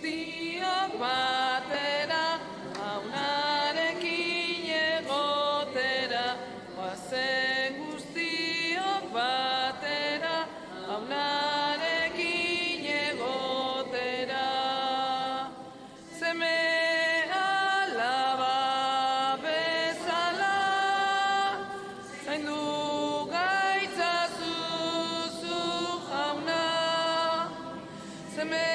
guztiok batera, jaunarekin egotera, goazen guztiok batera, jaunarekin egotera. Seme alaba bezala, zaindu gaitzazu zu jauna, seme